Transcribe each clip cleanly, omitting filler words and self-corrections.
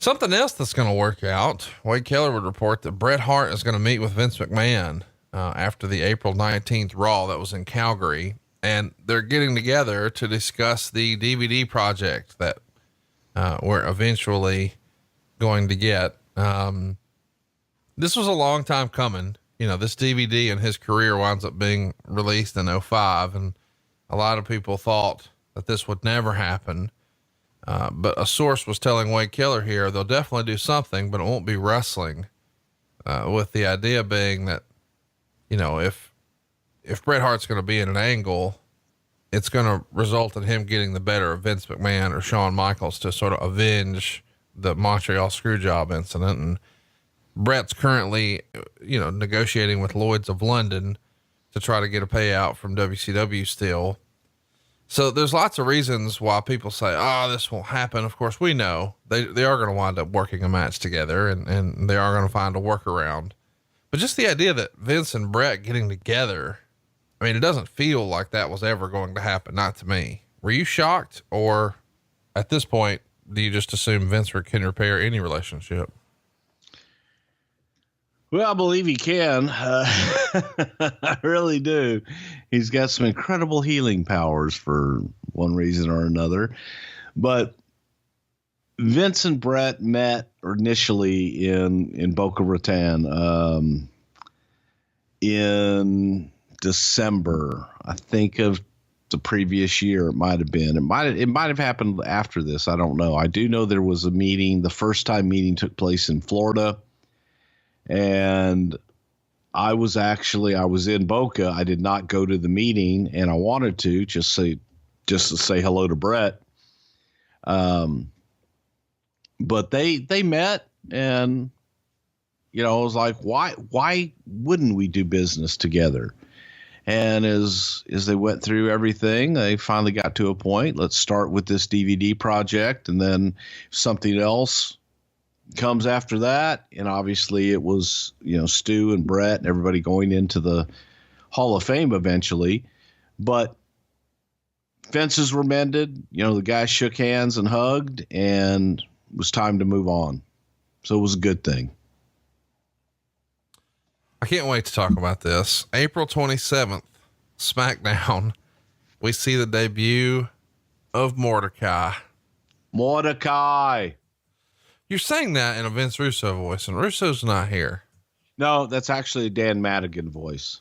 Something else that's going to work out. Wade Keller would report that Bret Hart is going to meet with Vince McMahon after the April 19th Raw that was in Calgary. And they're getting together to discuss the DVD project that we're eventually going to get. This was a long time coming. You know, this DVD and his career winds up being released in '05. And a lot of people thought that this would never happen. But a source was telling Wade Keller here, they'll definitely do something, but it won't be wrestling. With the idea being that, you know, if Bret Hart's going to be in an angle, it's going to result in him getting the better of Vince McMahon or Shawn Michaels to sort of avenge the Montreal Screwjob incident. And Bret's currently, you know, negotiating with Lloyd's of London to try to get a payout from WCW still. So there's lots of reasons why people say, oh, this won't happen. Of course, we know they are going to wind up working a match together and they are going to find a workaround. But just the idea that Vince and Bret getting together, I mean, it doesn't feel like that was ever going to happen. Not to me. Were you shocked, or at this point, do you just assume Vince can repair any relationship? Well, I believe he can. I really do. He's got some incredible healing powers for one reason or another. But Vince and Bret met initially in Boca Raton in December, I think, of the previous year. It might have been. It might have happened after this. I don't know. I do know there was a meeting. The first time meeting took place in Florida. And I was in Boca. I did not go to the meeting, and I wanted to just to say hello to Bret. But they met, and, you know, I was like, why wouldn't we do business together? And as they went through everything, they finally got to a point. Let's start with this DVD project, and then something else comes after that. And obviously it was, you know, Stu and Bret and everybody going into the Hall of Fame eventually, but fences were mended. You know, the guys shook hands and hugged, and it was time to move on. So it was a good thing. I can't wait to talk about this. April 27th, SmackDown. We see the debut of Mordecai. You're saying that in a Vince Russo voice, and Russo's not here. No, that's actually a Dan Madigan voice.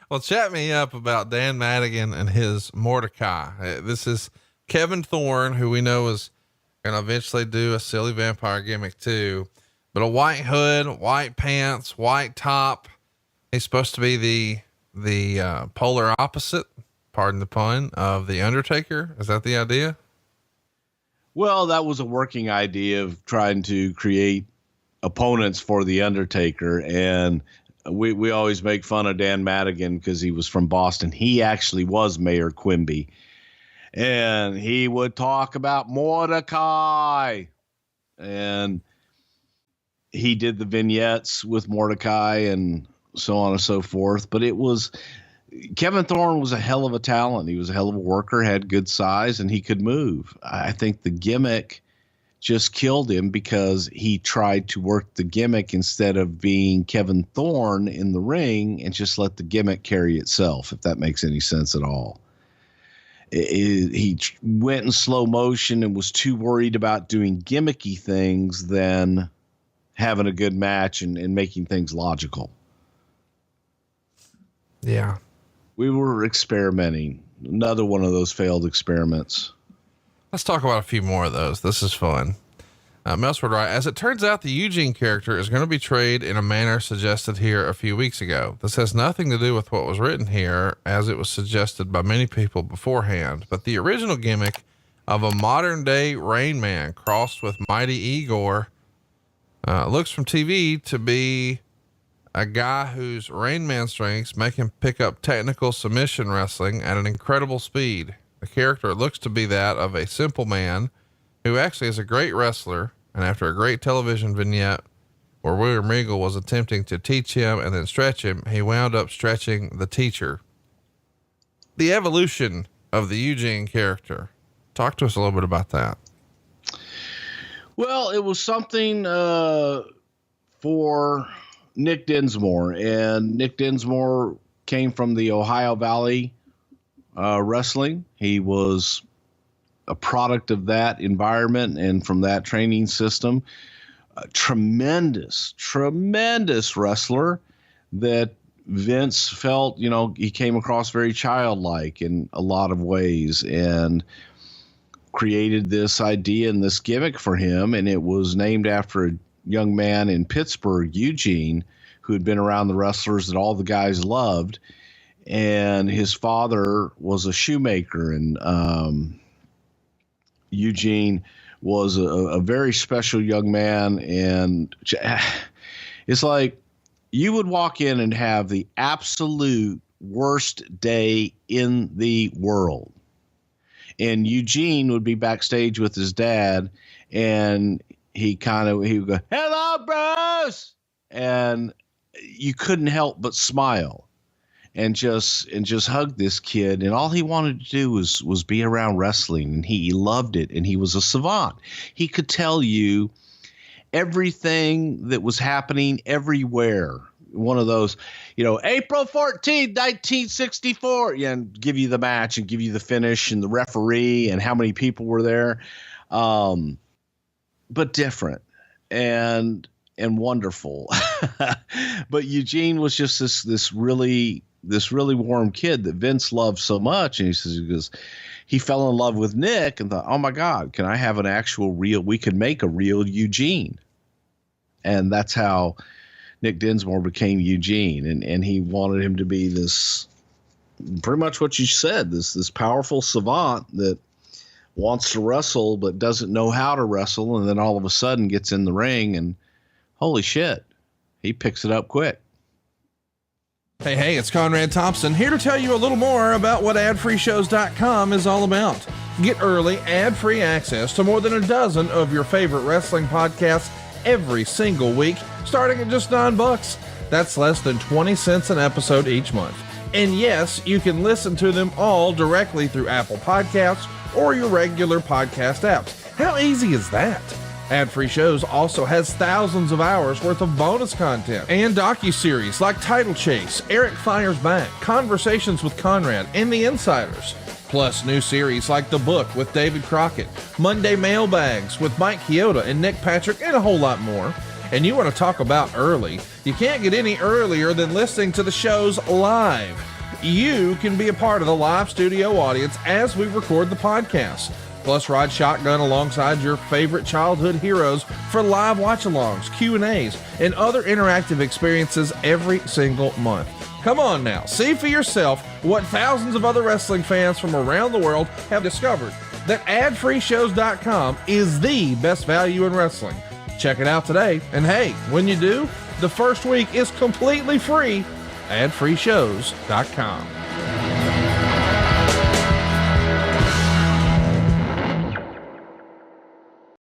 Well, chat me up about Dan Madigan and his Mordecai. This is Kevin Thorne, who we know is going to eventually do a silly vampire gimmick too, but a white hood, white pants, white top. He's supposed to be the polar opposite, pardon the pun, of the Undertaker. Is that the idea? Well, that was a working idea of trying to create opponents for the Undertaker. And we always make fun of Dan Madigan because he was from Boston. He actually was Mayor Quimby, and he would talk about Mordecai, and he did the vignettes with Mordecai and so on and so forth. But Kevin Thorne was a hell of a talent. He was a hell of a worker, had good size, and he could move. I think the gimmick just killed him because he tried to work the gimmick instead of being Kevin Thorne in the ring and just let the gimmick carry itself, if that makes any sense at all. He went in slow motion and was too worried about doing gimmicky things than having a good match and making things logical. Yeah. We were experimenting. Another one of those failed experiments. Let's talk about a few more of those. This is fun. Melsford, right? As it turns out, the Eugene character is going to be portrayed in a manner suggested here a few weeks ago. This has nothing to do with what was written here, as it was suggested by many people beforehand, but the original gimmick of a modern day Rain Man crossed with Mighty Igor looks from TV to be a guy whose Rain Man strengths make him pick up technical submission wrestling at an incredible speed. The character looks to be that of a simple man who actually is a great wrestler. And after a great television vignette where William Regal was attempting to teach him and then stretch him, he wound up stretching the teacher. The evolution of the Eugene character. Talk to us a little bit about that. Well, it was something for Nick Dinsmore, and Nick Dinsmore came from the Ohio Valley Wrestling. He was a product of that environment and from that training system. A tremendous wrestler that Vince felt, he came across very childlike in a lot of ways, and created this idea and this gimmick for him. And it was named after a young man in Pittsburgh, Eugene, who had been around the wrestlers that all the guys loved. And his father was a shoemaker, and Eugene was a very special young man. And it's like you would walk in and have the absolute worst day in the world, and Eugene would be backstage with his dad, and he would go, "Hello, bros," and you couldn't help but smile and just hug this kid. And all he wanted to do was be around wrestling, and he loved it. And he was a savant. He could tell you everything that was happening everywhere. One of those, April 14th, 1964, and give you the match and give you the finish and the referee and how many people were there. But different and wonderful. But Eugene was just this really warm kid that Vince loved so much. And he fell in love with Nick and thought, oh my God, can I have we could make a real Eugene. And that's how Nick Dinsmore became Eugene, and he wanted him to be this, pretty much what you said, this powerful savant that wants to wrestle but doesn't know how to wrestle, and then all of a sudden gets in the ring, and holy shit, he picks it up quick. Hey, it's Conrad Thompson here to tell you a little more about what adfreeshows.com is all about. Get early, ad-free access to more than a dozen of your favorite wrestling podcasts every single week, starting at just $9. That's less than 20 cents an episode each month. And yes, you can listen to them all directly through Apple Podcasts or your regular podcast apps. How easy is that? Ad-free shows also has thousands of hours worth of bonus content and docuseries like Title Chase, Eric Fires Back, Conversations with Conrad, and The Insiders. Plus new series like The Book with David Crockett, Monday Mailbags with Mike Chioda and Nick Patrick, and a whole lot more. And you want to talk about early? You can't get any earlier than listening to the shows live. You can be a part of the live studio audience as we record the podcast. Plus ride shotgun alongside your favorite childhood heroes for live watch-alongs, Q&As, and other interactive experiences every single month. Come on now, see for yourself what thousands of other wrestling fans from around the world have discovered, that adfreeshows.com is the best value in wrestling. Check it out today, and hey, when you do, the first week is completely free. adfreeshows.com.